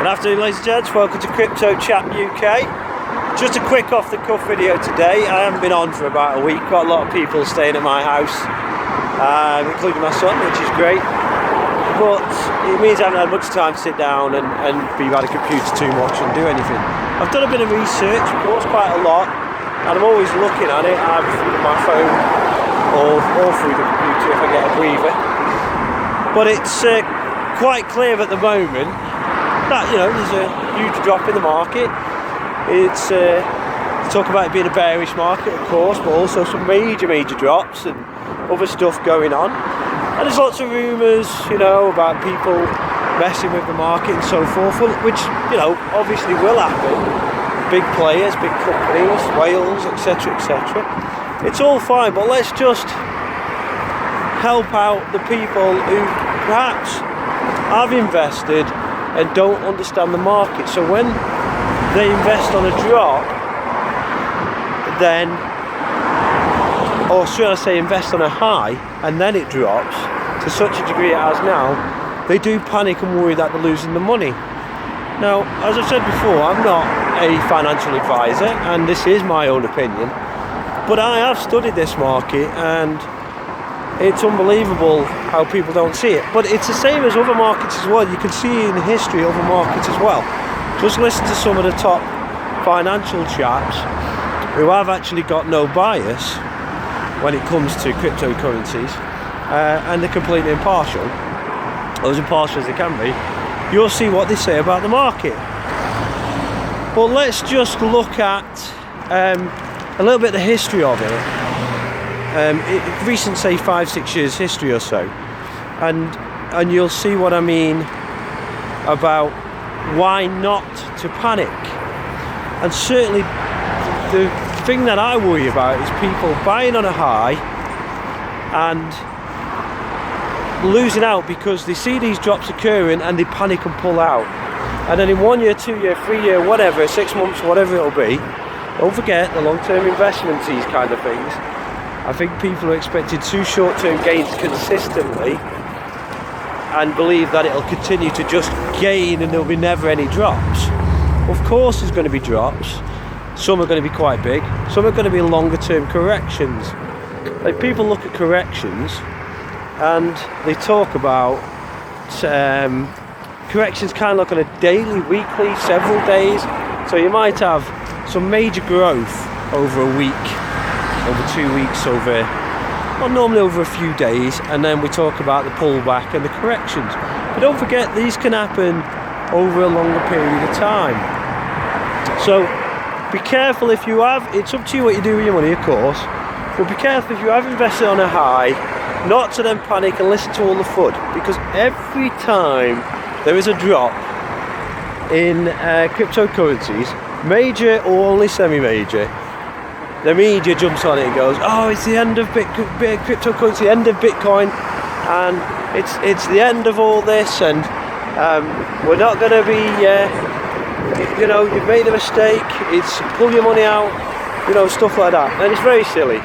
Good afternoon, ladies and gents, welcome to Crypto Chat UK. Just a quick off the cuff video today. I haven't been on for about a week, quite a lot of people staying at my house, including my son, which is great. But it means I haven't had much time to sit down and be by the computer too much and do anything. I've done a bit of research, of course, quite a lot, and I'm always looking at it, either through my phone or through the computer if I get a breather. But it's quite clear at the moment that, you know, there's a huge drop in the market. It's talk about it being a bearish market, of course, but also some major drops and other stuff going on. And there's lots of rumours, you know, about people messing with the market and so forth, which, you know, obviously will happen. Big players, big companies, whales, etc, etc. It's all fine, but let's just help out the people who perhaps have invested and don't understand the market. So when they invest on a drop, then, or should I say invest on a high and then it drops to such a degree it has now, they do panic and worry that they're losing the money. Now, as I've said before, I'm not a financial advisor and this is my own opinion, but I have studied this market and it's unbelievable how people don't see it. But it's the same as other markets as well. You can see in history other markets as well. Just listen to some of the top financial chaps who have actually got no bias when it comes to cryptocurrencies, and they're completely impartial, or as impartial as they can be. You'll see what they say about the market. But let's just look at a little bit of the history of it. Recent, say 5-6 years history or so, and you'll see what I mean about why not to panic. And certainly the thing that I worry about is people buying on a high and losing out because they see these drops occurring and they panic and pull out, and then in 1 year, 2 year, 3 year, whatever, 6 months, whatever it'll be, don't forget the long-term investments, these kind of things. I think people are expected to short-term gains consistently and believe that it'll continue to just gain and there'll be never any drops. Of course there's going to be drops. Some are going to be quite big. Some are going to be longer-term corrections. Like, people look at corrections and they talk about corrections kind of look on a daily, weekly, several days. So you might have some major growth over a week, over 2 weeks, well, normally over a few days, and then we talk about the pullback and the corrections. But don't forget, these can happen over a longer period of time. So be careful if you have, it's up to you what you do with your money, of course, but be careful if you have invested on a high, not to then panic and listen to all the FUD, because every time there is a drop in cryptocurrencies, major or only semi-major, the media jumps on it and goes, oh, it's the end of cryptocurrency, the end of Bitcoin, and it's the end of all this, and we're not going to be, you know, you've made a mistake, it's pull your money out, you know, stuff like that. And it's very silly.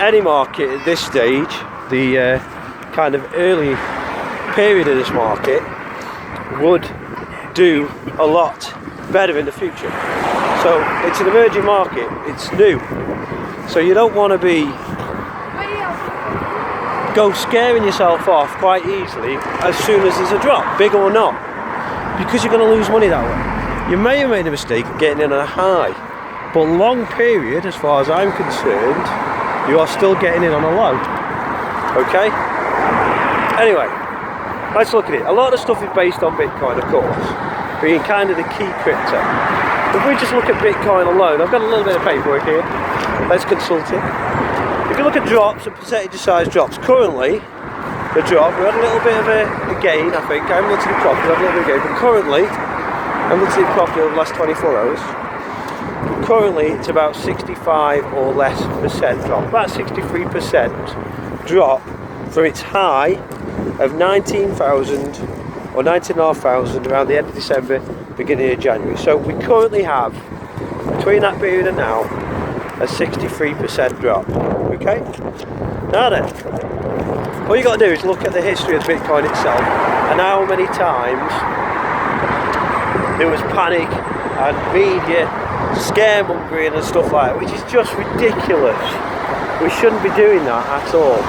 Any market at this stage, the kind of early period of this market, would do a lot better in the future. So it's an emerging market, it's new. So you don't want to go scaring yourself off quite easily as soon as there's a drop, big or not, because you're going to lose money that way. You may have made a mistake of getting in on a high, but long period, as far as I'm concerned, you are still getting in on a low. Okay? Anyway, let's look at it. A lot of stuff is based on Bitcoin, of course, being kind of the key crypto. If we just look at Bitcoin alone, I've got a little bit of paperwork here, let's consult it. If you look at drops and percentage of size drops, currently the drop, we had a little bit of a gain, I think. I haven't looked at it properly, I've a little bit of a gain, but currently, I'm looking at it properly over the last 24 hours, currently it's about 65 or less percent drop, about 63% drop from its high of 19,000 or 19,500 around the end of December, beginning of January. So we currently have, between that period and now, a 63% drop. Okay? Now then, all you got to do is look at the history of Bitcoin itself and how many times there was panic and media scaremongering and stuff like that, which is just ridiculous. We shouldn't be doing that at all.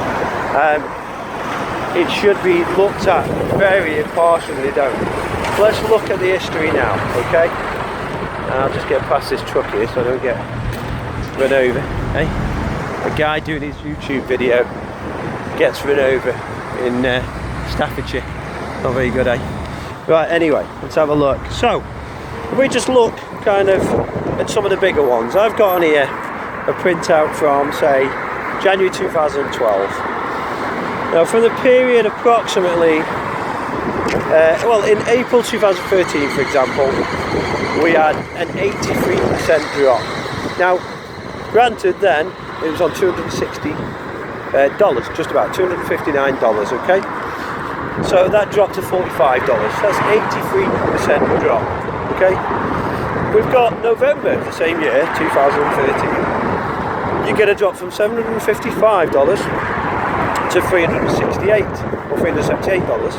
It should be looked at very impartially. Don't. Let's look at the history now, okay? And I'll just get past this truck here so I don't get run over. Hey, a guy doing his YouTube video gets run over in Staffordshire. Not very good, eh? Right, anyway, let's have a look. So, if we just look kind of at some of the bigger ones, I've got on here a printout from, say, January 2012. Now, from the period approximately, well, in April 2013, for example, we had an 83% drop. Now, granted, then it was on $260, just about $259, okay? So that dropped to $45. That's 83% drop, okay? We've got November the same year, 2013. You get a drop from $755 to $368 or $378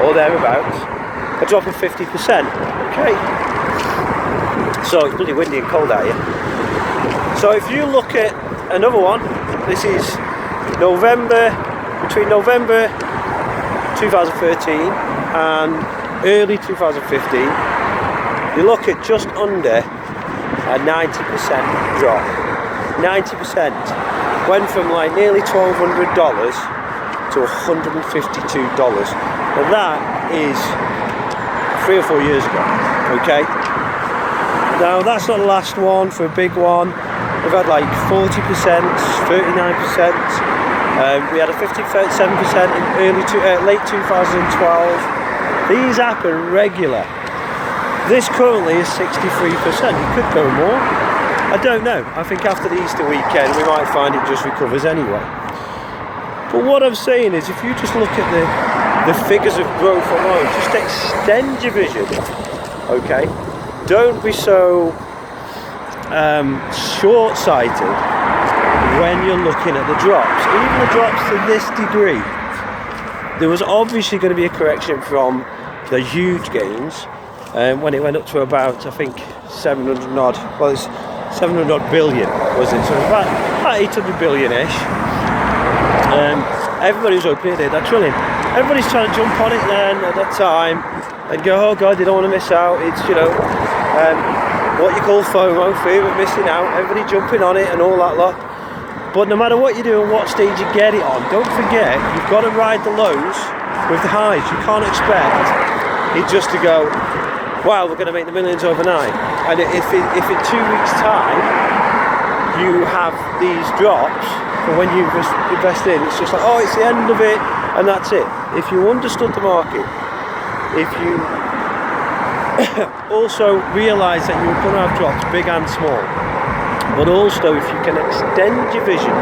or thereabouts. A drop of 50%, okay? So it's bloody windy and cold out here. So if you look at another one, this is November, between November 2013 and early 2015, you look at just under a 90% drop. 90%. Went from like nearly $1,200 to $152. And that is 3 or 4 years ago, okay? Now that's not the last one. For a big one, we've had like 40%, 39%. We had a 57% in late 2012. These happen regular. This currently is 63%. It could go more. I don't know. I think after the Easter weekend we might find it just recovers anyway. But what I'm saying is, if you just look at the figures of growth alone, just extend your vision, okay? Don't be so short-sighted when you're looking at the drops. Even the drops to this degree, there was obviously going to be a correction from the huge gains when it went up to about, I think, 700 odd, well, it's 700 odd billion, was it? So about 800 billion-ish. Everybody was hoping it did that trillion. Everybody's trying to jump on it then at that time and go, oh God, they don't want to miss out. It's, you know, what you call FOMO, fear of missing out. Everybody jumping on it and all that lot. But no matter what you do and what stage you get it on, don't forget, you've got to ride the lows with the highs. You can't expect it just to go, wow, we're going to make the millions overnight. And if in 2 weeks' time you have these drops, for when you invest in, it's just like, oh, it's the end of it, and that's it. If you understood the market, if you also realise that you're going to have drops, big and small, but also if you can extend your vision,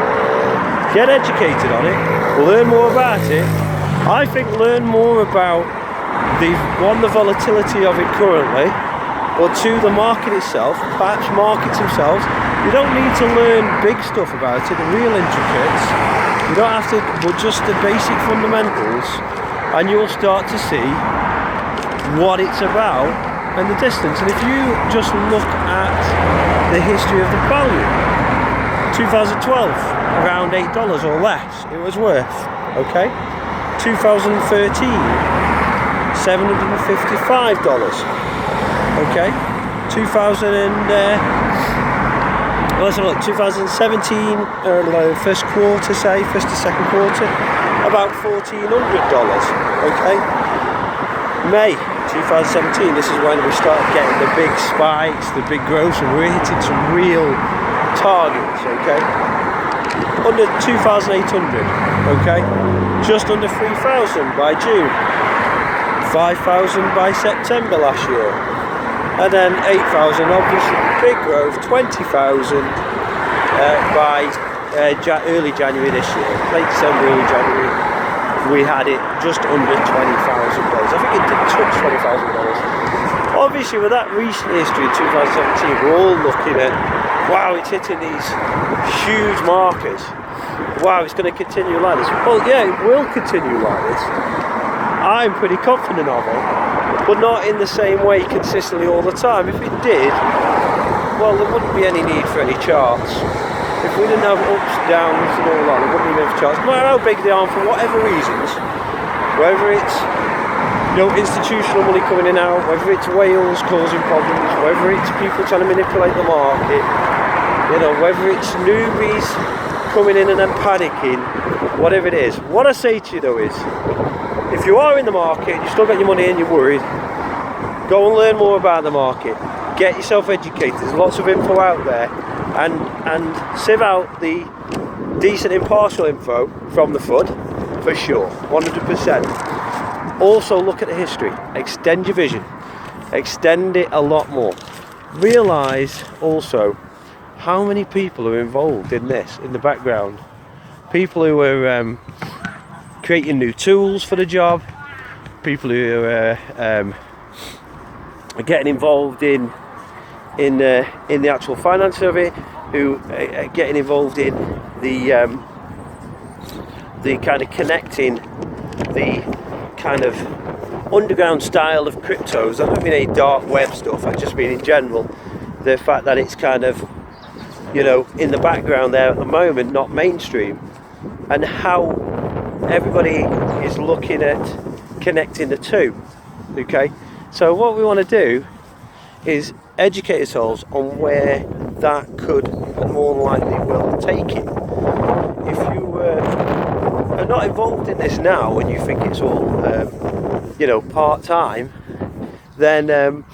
get educated on it, learn more about it. I think learn more about the volatility of it currently, or two, the market itself, perhaps markets themselves. You don't need to learn big stuff about it, the real intricates. You don't have to, but just the basic fundamentals, and you'll start to see what it's about and the distance. And if you just look at the history of the value, 2012, around $8 or less it was worth, okay? 2013, $755, okay? 2017, first quarter, say, first to second quarter, about $1,400, okay? May 2017, this is when we started getting the big spikes, the big growth, and we're hitting some real targets, okay? Under 2,800, okay? Just under 3,000 by June, 5,000 by September last year, and then 8,000, obviously big growth, 20,000 by early January this year, late December, early January. We had it just under $20,000. I think it did touch $20,000. Obviously, with that recent history in 2017, we're all looking at, wow, it's hitting these huge markers. Wow, it's going to continue like this. Well, yeah, it will continue like this. I'm pretty confident of it. but not in the same way consistently all the time. If it did, well, there wouldn't be any need for any charts. If we didn't have ups, downs and all that, there wouldn't even have charts. No matter how big they are, for whatever reasons, whether it's institutional money coming in and out, whether it's whales causing problems, whether it's people trying to manipulate the market, whether it's newbies coming in and then panicking, whatever it is. What I say to you though is, if you are in the market, you still got your money and you're worried, go and learn more about the market. Get yourself educated. There's lots of info out there, and sieve out the decent impartial info from the FUD, for sure, 100%. Also look at the history, extend your vision, extend it a lot more. Realise also how many people are involved in this in the background. People who are creating new tools for the job, people who are getting involved in the actual finance of it, who are getting involved in the kind of connecting the kind of underground style of cryptos. I don't mean any dark web stuff, I just mean in general the fact that it's kind of in the background there at the moment, not mainstream, and how everybody is looking at connecting the two. Okay, so what we want to do is educate ourselves on where that could and more likely will take it. If you are not involved in this now and you think it's all part-time, then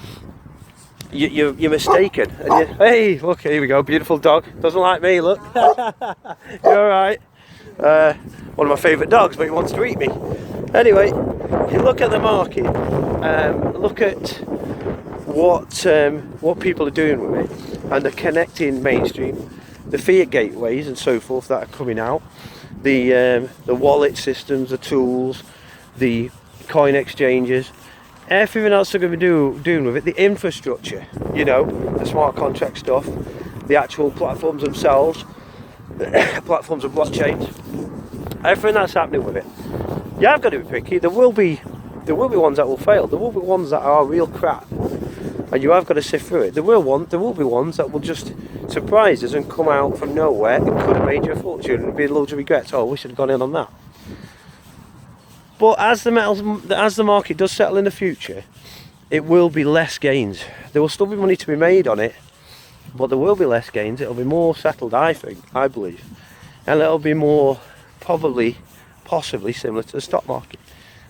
you're mistaken. And hey, look, here we go, beautiful dog, doesn't like me, look. You're alright. One of my favourite dogs, but he wants to eat me. Anyway, you look at the market, look at what people are doing with it, and they're connecting mainstream, the fiat gateways and so forth that are coming out, the wallet systems, the tools, the coin exchanges, everything else they're going to be doing with it, the infrastructure, the smart contract stuff, the actual platforms themselves, platforms of blockchains, everything that's happening with it. You have got to be picky. There will be ones that will fail. There will be ones that are real crap, and you have got to sift through it. There will be ones that will just surprise us and come out from nowhere and could have made you a fortune and be loads of regrets. Oh, we should have gone in on that. But as the market does settle in the future, it will be less gains. There will still be money to be made on it, but there will be less gains. It'll be more settled, I believe, and it'll be more possibly similar to the stock market.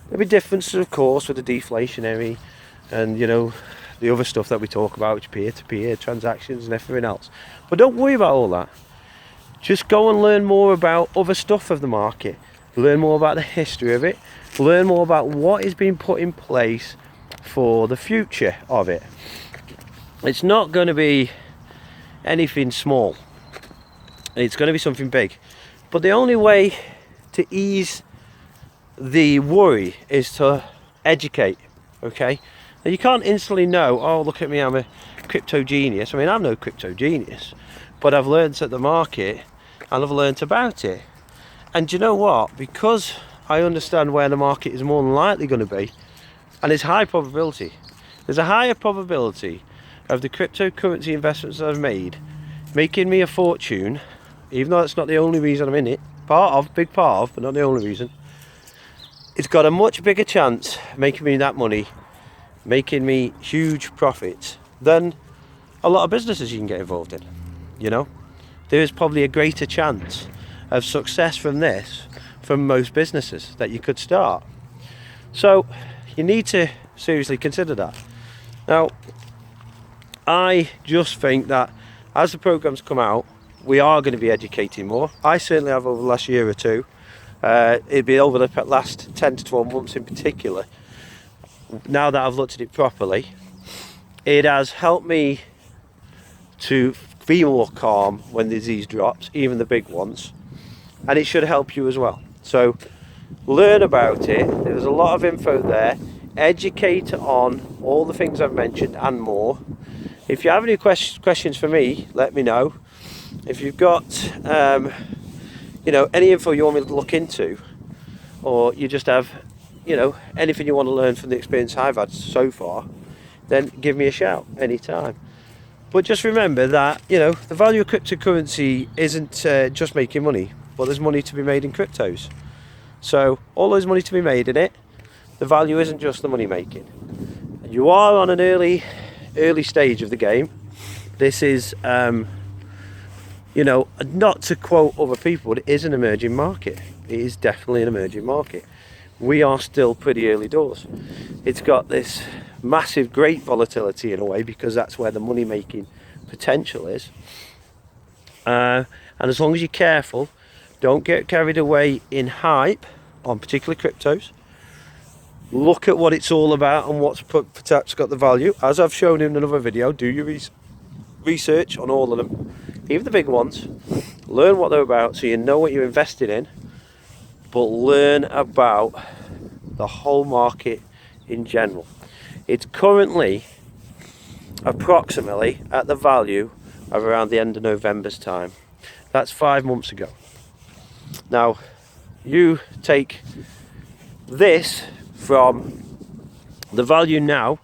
There'll be differences, of course, with the deflationary and the other stuff that we talk about, which peer-to-peer transactions and everything else. But don't worry about all that. Just go and learn more about other stuff of the market. Learn more about the history of it. Learn more about what is being put in place for the future of it. It's not going to be anything small. It's going to be something big. But the only way to ease the worry is to educate. Okay? Now you can't instantly know, oh, look at me, I'm a crypto genius. I mean, I'm no crypto genius, but I've learned at the market and I've learned about it. And you know what? Because I understand where the market is more than likely going to be, and it's high probability. There's a higher probability of the cryptocurrency investments that I've made making me a fortune, even though that's not the only reason I'm in it. Big part of, but not the only reason. It's got a much bigger chance making me that money, making me huge profits, than a lot of businesses you can get involved in. There is probably a greater chance of success from this from most businesses that you could start. So you need to seriously consider that. Now, I just think that as the programs come out, we are going to be educating more. I certainly have over the last year or two. It'd be over the last 10 to 12 months in particular. Now that I've looked at it properly, it has helped me to be more calm when there's these drops, even the big ones, and it should help you as well. So learn about it. There's a lot of info there. Educate on all the things I've mentioned and more. If you have any questions for me, let me know. If you've got any info you want me to look into, or you just have you know, anything you want to learn from the experience I've had so far, then give me a shout anytime. But just remember that, you know, the value of cryptocurrency isn't just making money, but there's money to be made in cryptos. So all there's money to be made in it, the value isn't just the money making. You are on an early stage of the game. This is, you know, not to quote other people, but it is an emerging market. It is definitely an emerging market. We are still pretty early doors. It's got this massive, great volatility in a way, because that's where the money making potential is. And as long as you're careful, don't get carried away in hype on particular cryptos. Look at what it's all about and what's perhaps got the value. As I've shown in another video, do your research on all of them, even the big ones. Learn what they're about so you know what you're invested in, but learn about the whole market in general. It's currently approximately at the value of around the end of November's time. That's 5 months ago. Now, you take this from the value now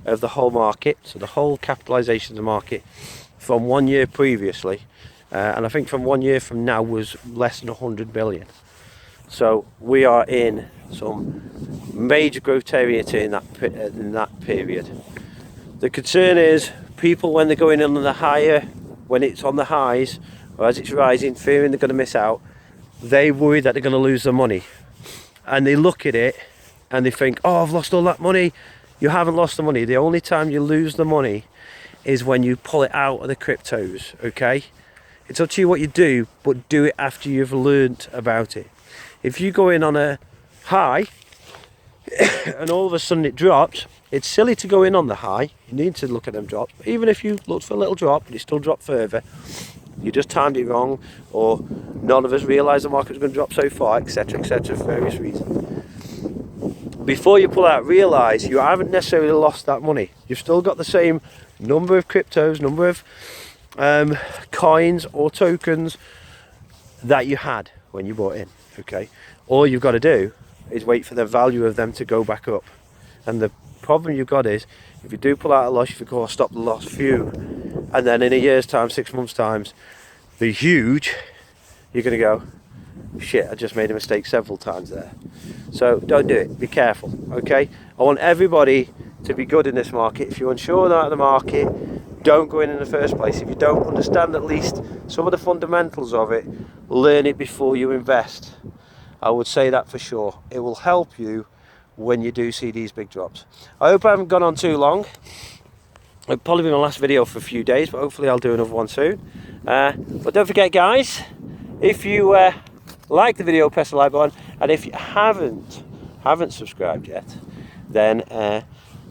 of the whole market, so the whole capitalization of the market from 1 year previously, and I think from 1 year from now was less than 100 billion. So we are in some major growth area in that period. The concern is people, when they're going on the higher, when it's on the highs or as it's rising, fearing they're going to miss out, they worry that they're going to lose their money, and they look at it and they think, oh, I've lost all that money. You haven't lost the money. The only time you lose the money is when you pull it out of the cryptos. Okay, it's up to you what you do, but do it after you've learned about it. If you go in on a high and all of a sudden it drops, it's silly to go in on the high. You need to look at them drops. But even if you looked for a little drop and it still dropped further, you just timed it wrong, or none of us realised the market was going to drop so far, etc., for various reasons. Before you pull out, realise you haven't necessarily lost that money. You've still got the same number of cryptos, number of coins or tokens that you had when you bought in. Okay, all you've got to do is wait for the value of them to go back up. And the problem you've got is, if you do pull out a loss, you think, oh, stop the loss, phew, and then in a year's time, 6 months' time, they're huge, you're going to go, shit, I just made a mistake several times there. So don't do it, be careful, okay? I want everybody to be good in this market. If you're unsure about the market, don't go in the first place. If you don't understand at least some of the fundamentals of it, learn it before you invest. I would say that for sure. It will help you when you do see these big drops. I hope I haven't gone on too long. It'll probably be my last video for a few days, but hopefully I'll do another one soon. But don't forget, guys, if you like the video, press the like button, and if you haven't subscribed yet, then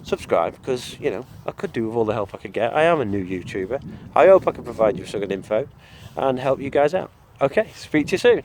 subscribe, because, you know, I could do with all the help I could get. I am a new YouTuber. I hope I can provide you with some good info and help you guys out. Okay, speak to you soon.